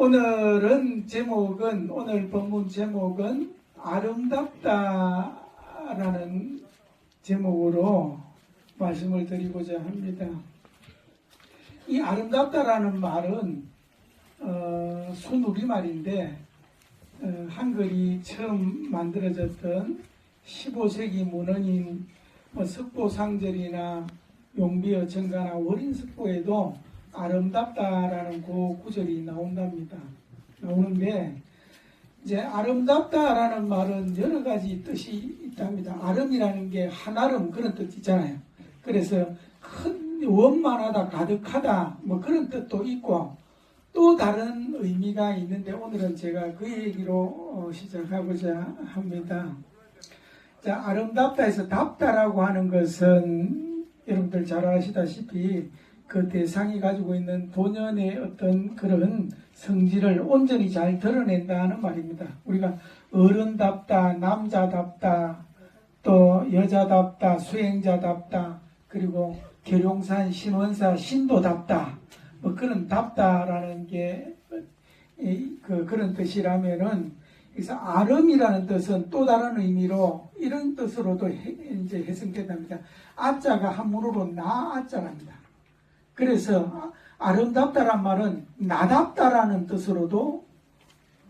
오늘 본문 제목은 아름답다라는 제목으로 말씀을 드리고자 합니다. 이 아름답다라는 말은 순우리말인데 한글이 처음 만들어졌던 15세기 문헌인 석보상절이나 용비어 정가나 월인석보에도 아름답다라는 그 구절이 나오는데 이제 아름답다라는 말은 여러 가지 뜻이 있답니다. 아름이라는 게 한아름 그런 뜻 있잖아요. 그래서 큰 원만하다, 가득하다 뭐 그런 뜻도 있고 또 다른 의미가 있는데 오늘은 제가 그 얘기로 시작하고자 합니다. 자, 아름답다에서 답다라고 하는 것은 여러분들 잘 아시다시피 그 대상이 가지고 있는 본연의 어떤 그런 성질을 온전히 잘 드러낸다는 말입니다. 우리가 어른답다, 남자답다, 또 여자답다, 수행자답다, 그리고 계룡산 신원사 신도답다, 뭐 그런 답다라는 게 그런 뜻이라면은 그래서 아름이라는 뜻은 또 다른 의미로 이런 뜻으로도 이제 해석된답니다. 아자가 한문으로 나아자랍니다. 그래서 아름답다란 말은 나답다라는 뜻으로도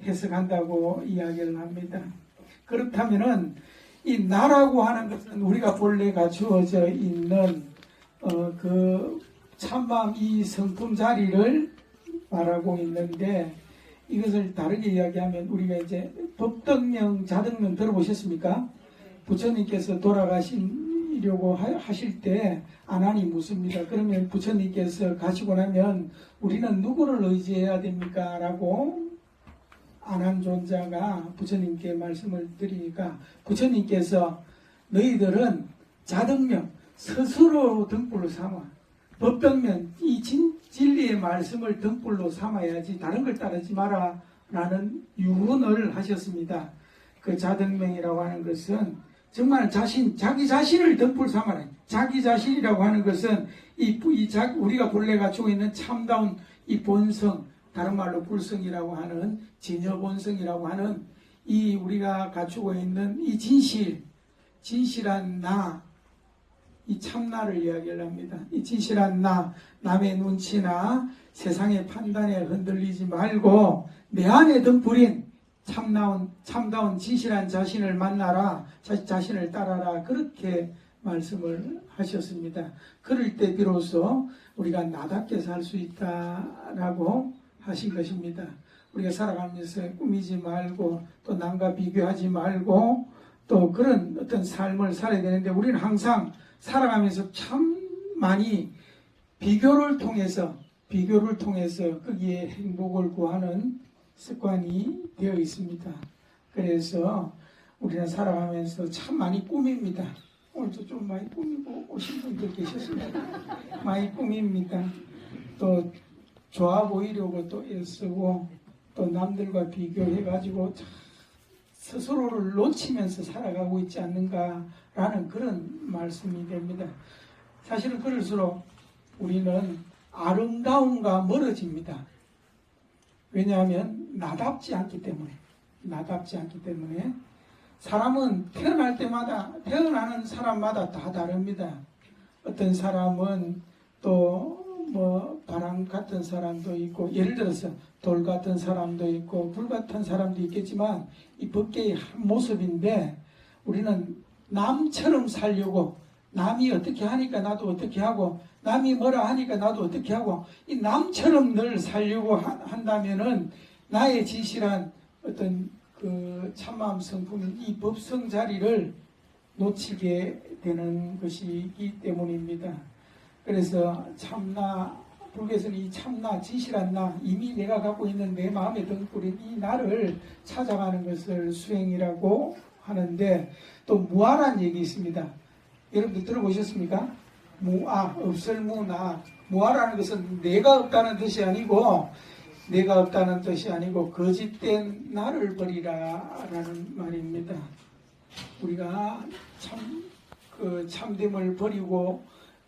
해석한다고 이야기를 합니다. 그렇다면은 이 나라고 하는 것은 우리가 본래 갖추어져 있는 그 참마음 이 성품 자리를 말하고 있는데 이것을 다르게 이야기하면 우리가 이제 법덕명, 자덕명 들어보셨습니까? 부처님께서 돌아가시려고 하실 때 아난이 묻습니다. 그러면 부처님께서 가시고 나면 우리는 누구를 의지해야 됩니까? 라고 아난존자가 부처님께 말씀을 드리니까 부처님께서 너희들은 자덕명, 스스로 등불로 삼아 법덕명, 이 진리의 말씀을 등불로 삼아야지 다른 걸 따르지 마라 라는 유언을 하셨습니다. 그 자덕명이라고 하는 것은 정말 자기 자신을 등불 삼아라. 자기 자신이라고 하는 것은 우리가 본래 갖추고 있는 참다운 이 본성, 다른 말로 불성이라고 하는 진여본성이라고 하는 이 우리가 갖추고 있는 이 진실한 나, 이 참나를 이야기를 합니다. 이 진실한 나, 남의 눈치나 세상의 판단에 흔들리지 말고 내 안에 등불인 참다운 진실한 자신을 만나라, 자신을 따라라, 그렇게 말씀을 하셨습니다. 그럴 때 비로소 우리가 나답게 살 수 있다라고 하신 것입니다. 우리가 살아가면서 꾸미지 말고 또 남과 비교하지 말고 또 그런 어떤 삶을 살아야 되는데 우리는 항상 살아가면서 참 많이 비교를 통해서 거기에 행복을 구하는 습관이 되어 있습니다. 그래서 우리는 살아가면서 참 많이 꾸밉니다. 오늘도 좀 많이 꾸미고 오신 분들 계셨습니다. 많이 꾸밉니다. 또 좋아 보이려고 또 애쓰고 또 남들과 비교해가지고 스스로를 놓치면서 살아가고 있지 않는가라는 그런 말씀이 됩니다. 사실은 그럴수록 우리는 아름다움과 멀어집니다. 왜냐하면 나답지 않기 때문에 사람은 태어나는 사람마다 다 다릅니다. 어떤 사람은 또 뭐 바람 같은 사람도 있고 예를 들어서 돌 같은 사람도 있고 불 같은 사람도 있겠지만 이 법계의 한 모습인데 우리는 남처럼 살려고 남이 어떻게 하니까 나도 어떻게 하고 남이 뭐라 하니까 나도 어떻게 하고 이 남처럼 늘 살려고 한다면은 나의 진실한 어떤 그 참마음 성품인 이 법성 자리를 놓치게 되는 것이기 때문입니다. 그래서 참나, 불교에서는 이 참나, 진실한 나, 이미 내가 갖고 있는 내 마음의 등불인 이 나를 찾아가는 것을 수행이라고 하는데 또 무아란 얘기 있습니다. 여러분들 들어보셨습니까? 무아, 없을 무나. 무아라는 것은 내가 없다는 뜻이 아니고 거짓된 나를 버리라 라는 말입니다. 우리가 참됨을 버리고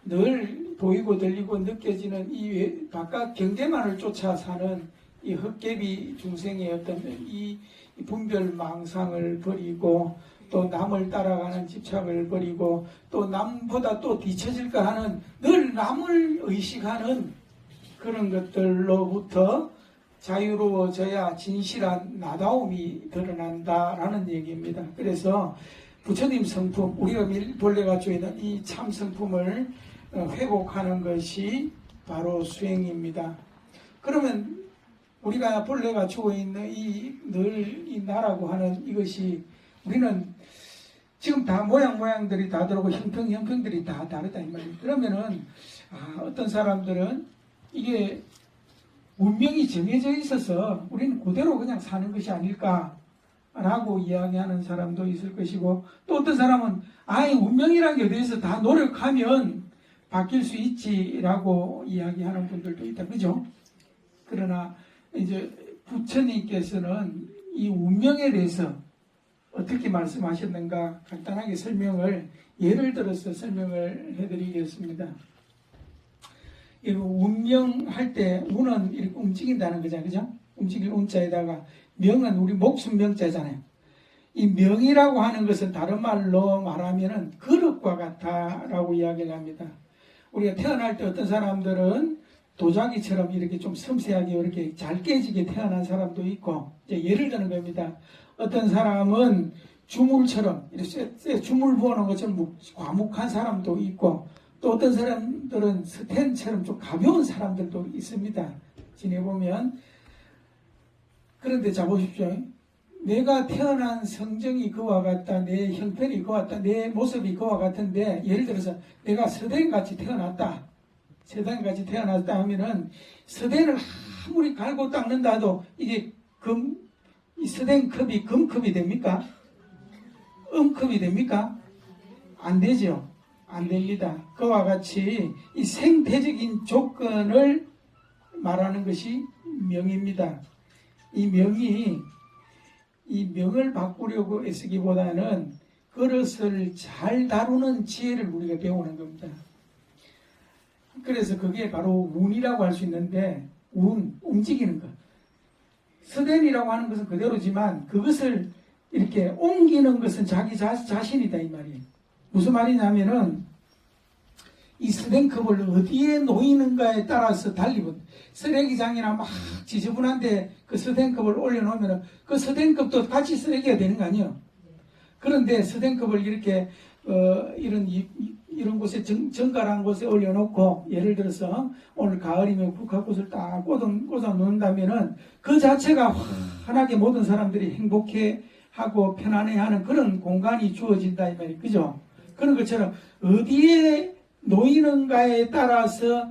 늘 보이고 들리고 느껴지는 이 바깥 경계만을 쫓아 사는 이 헛개비 중생의 어떤 이 분별망상을 버리고 또 남을 따라가는 집착을 버리고 또 남보다 또 뒤처질까 하는 늘 남을 의식하는 그런 것들로부터 자유로워져야 진실한 나다움이 드러난다라는 얘기입니다. 그래서 부처님 성품, 우리가 본래 가지고 있는 이 참 성품을 회복하는 것이 바로 수행입니다. 그러면 우리가 본래 가지고 있는 이 나라고 하는 이것이 우리는 지금 다 모양들이 다 다르고 형평들이 다 다르다 이 말이에요. 그러면은 어떤 사람들은 이게 운명이 정해져 있어서 우리는 그대로 그냥 사는 것이 아닐까라고 이야기하는 사람도 있을 것이고, 또 어떤 사람은 운명이라는 게 어디서 다 노력하면 바뀔 수 있지라고 이야기하는 분들도 있다. 그죠? 그러나 이제 부처님께서는 이 운명에 대해서 어떻게 말씀하셨는가 간단하게 예를 들어서 설명을 해드리겠습니다. 이거 운명할 때 운은 이렇게 움직인다는 거잖아요. 그죠? 움직일 운자에다가 명은 우리 목숨 명자잖아요. 이 명이라고 하는 것은 다른 말로 말하면은 그릇과 같다라고 이야기를 합니다. 우리가 태어날 때 어떤 사람들은 도자기처럼 이렇게 좀 섬세하게 이렇게 잘 깨지게 태어난 사람도 있고, 이제 예를 드는 겁니다. 어떤 사람은 주물처럼 이렇게 주물 부어놓은 것처럼 과묵한 사람도 있고, 또 어떤 사람들은 스텐처럼 좀 가벼운 사람들도 있습니다. 지내보면. 그런데 자 보십시오. 내가 태어난 성정이 그와 같다, 내 형편이 그와 같다, 내 모습이 그와 같은데, 예를 들어서 내가 서대인같이 태어났다. 서대인같이 태어났다 하면은 서대인을 아무리 갈고 닦는다도 이게 이 서대인컵이 금컵이 됩니까? 음컵이 됩니까? 안 되죠. 안 됩니다. 그와 같이 이 생태적인 조건을 말하는 것이 명입니다. 이 명을 바꾸려고 애쓰기보다는 그릇을 잘 다루는 지혜를 우리가 배우는 겁니다. 그래서 그게 바로 운이라고 할 수 있는데, 움직이는 것. 서된이라고 하는 것은 그대로지만 그것을 이렇게 옮기는 것은 자기 자신이다 이 말이에요. 무슨 말이냐면은 이 서된컵을 어디에 놓이는가에 따라서 달리거든. 쓰레기장이나 막 지저분한데 그 서된컵을 올려놓으면 그 서된컵도 같이 쓰레기가 되는 거 아니에요. 그런데 서된컵을 이렇게 이런 곳에 정갈한 곳에 올려놓고, 예를 들어서 오늘 가을이면 국화꽃을 딱 꽂아 놓는다면은 그 자체가 환하게 모든 사람들이 행복해하고 편안해하는 그런 공간이 주어진다 이 말이에요. 그죠? 그런 것처럼 어디에 놓이는가에 따라서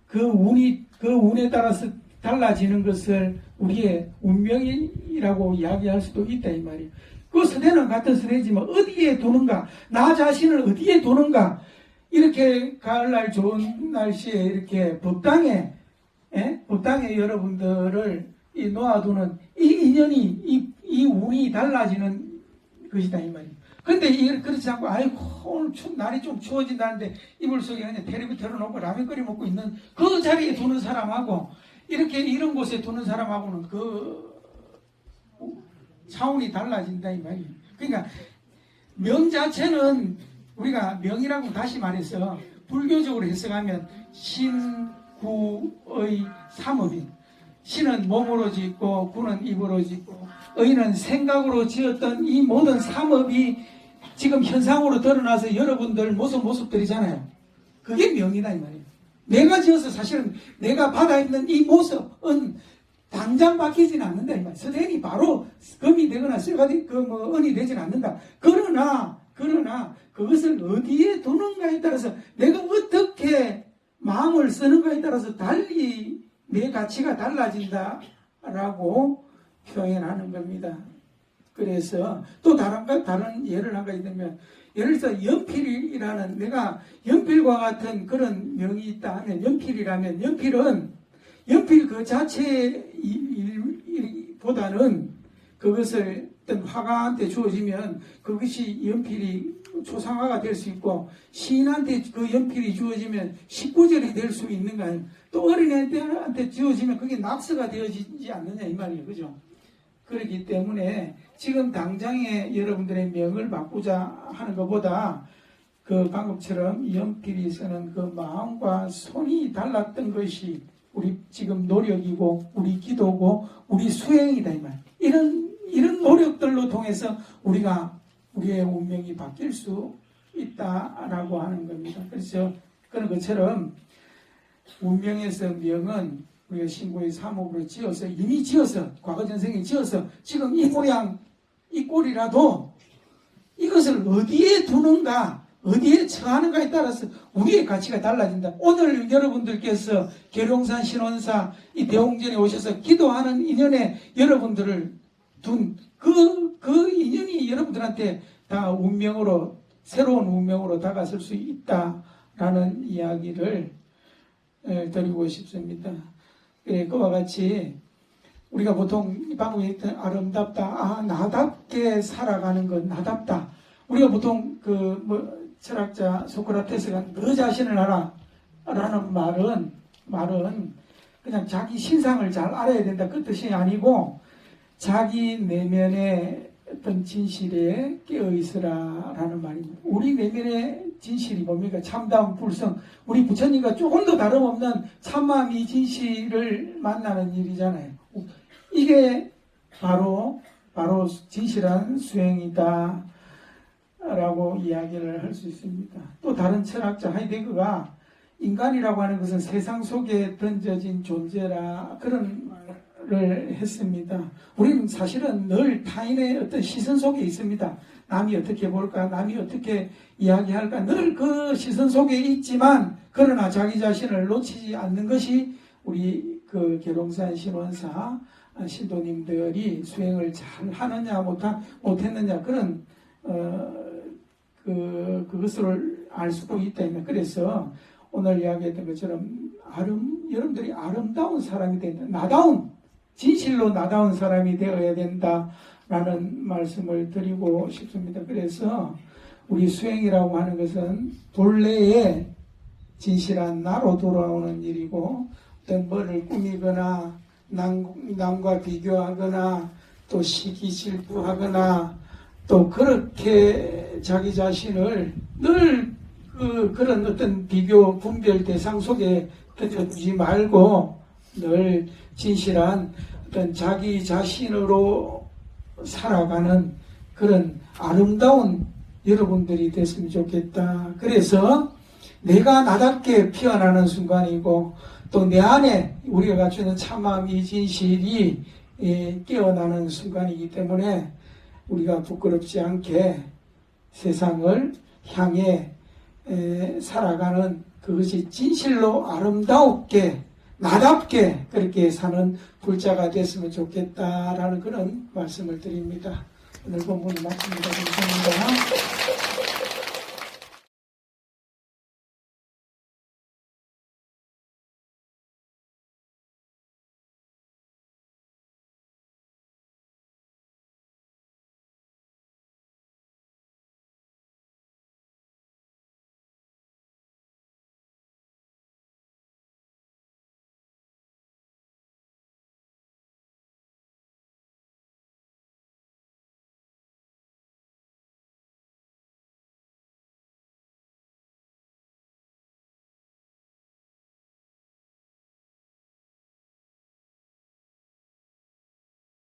그 운에 따라서 달라지는 것을 우리의 운명이라고 이야기할 수도 있다 이 말이에요. 그 서대는 같은 서대지만 어디에 두는가, 나 자신을 어디에 두는가, 이렇게 가을날 좋은 날씨에 이렇게 법당에 여러분들을 놓아두는 이 인연이, 이 운이 달라지는 것이다 이 말이에요. 근데 그렇지 않고 오늘 날이 좀 추워진다는데 이불 속에 그냥 테레비 틀어놓고 라면 끓여 먹고 있는 그 자리에 두는 사람하고 이렇게 이런 곳에 두는 사람하고는 그 차원이 달라진다 이 말이에요. 그러니까 명 자체는 우리가 명이라고 다시 말해서 불교적으로 해석하면 신구의 삼업인, 신은 몸으로 짓고 구는 입으로 짓고 의는 생각으로 지었던 이 모든 삼업이 지금 현상으로 드러나서 여러분들 모습들이잖아요. 그게 명이다 이 말이에요. 내가 지어서 사실은 내가 받아 있는 이 모습은 당장 바뀌지는 않는다 이 말이에요. 서대인이 바로 금이 되거나 은이 되지는 않는다. 그러나 그것을 어디에 두는가에 따라서, 내가 어떻게 마음을 쓰는가에 따라서 달리 내 가치가 달라진다라고 표현하는 겁니다. 그래서 또 다른 예를 한 가지 들면, 예를 들어서 연필이라는, 내가 연필과 같은 그런 명이 있다 하면, 연필이라면 연필 그 자체보다는 그것을 어떤 화가한테 주어지면 그것이 연필이 초상화가 될 수 있고 시인한테 그 연필이 주어지면 19절이 될 수 있는 거 아니에요. 또 어린애한테 주어지면 그게 낙서가 되어지지 않느냐 이 말이에요. 그죠? 그렇기 때문에 지금 당장에 여러분들의 명을 바꾸자 하는 것보다 그 방금처럼 이 연필이 쓰는 그 마음과 손이 달랐던 것이 우리 지금 노력이고 우리 기도고 우리 수행이다 이 말. 이런 노력들로 통해서 우리의 운명이 바뀔 수 있다라고 하는 겁니다. 그래서 그런 것처럼 운명에서 명은 우리가 신고의 사목으로 지어서 이미 지어서 과거 전생에 지어서 지금 이 모양 이 꼴이라도 이것을 어디에 두는가 어디에 처하는가에 따라서 우리의 가치가 달라진다. 오늘 여러분들께서 계룡산 신원사 이 대홍전에 오셔서 기도하는 인연에 여러분들을 둔 그 인연이 여러분들한테 다 운명으로 새로운 운명으로 다가설 수 있다라는 이야기를 드리고 싶습니다. 그와 같이 우리가 보통 방금 했던 아름답다, 나답게 살아가는 건 나답다. 우리가 보통 철학자 소크라테스가 너 자신을 알아라는 말은 그냥 자기 신상을 잘 알아야 된다 그 뜻이 아니고 자기 내면의 어떤 진실에 깨어 있으라라는 말입니다. 우리 내면의 진실이 뭡니까? 참다운 불성. 우리 부처님과 조금 더 다름없는 참마음이 진실을 만나는 일이잖아요. 이게 바로 진실한 수행이다 라고 이야기를 할 수 있습니다. 또 다른 철학자 하이데거가 인간이라고 하는 것은 세상 속에 던져진 존재라 그런 말을 했습니다. 우리는 사실은 늘 타인의 어떤 시선 속에 있습니다. 남이 어떻게 볼까, 남이 어떻게 이야기할까 늘 그 시선 속에 있지만 그러나 자기 자신을 놓치지 않는 것이 우리 그 계룡산 신원사 신도님들이 수행을 잘 하느냐 못했느냐 그런 그것을 알 수도 있다. 그래서 오늘 이야기했던 것처럼 여러분들이 아름다운 사람이 된다. 진실로 나다운 사람이 되어야 된다라는 말씀을 드리고 싶습니다. 그래서 우리 수행이라고 하는 것은 본래의 진실한 나로 돌아오는 일이고 어떤 뭐를 꾸미거나 남과 비교하거나 또 시기질투하거나 또 그렇게 자기 자신을 늘 그런 어떤 비교 분별 대상 속에 던져두지 말고 늘 진실한 어떤 자기 자신으로 살아가는 그런 아름다운 여러분들이 됐으면 좋겠다. 그래서 내가 나답게 피어나는 순간이고 또 내 안에 우리가 갖추는 참마음이 진실이 깨어나는 순간이기 때문에 우리가 부끄럽지 않게 세상을 향해 살아가는 그것이 진실로 아름답게 나답게 그렇게 사는 불자가 됐으면 좋겠다라는 그런 말씀을 드립니다. 오늘 본문을 마칩니다. 감사합니다.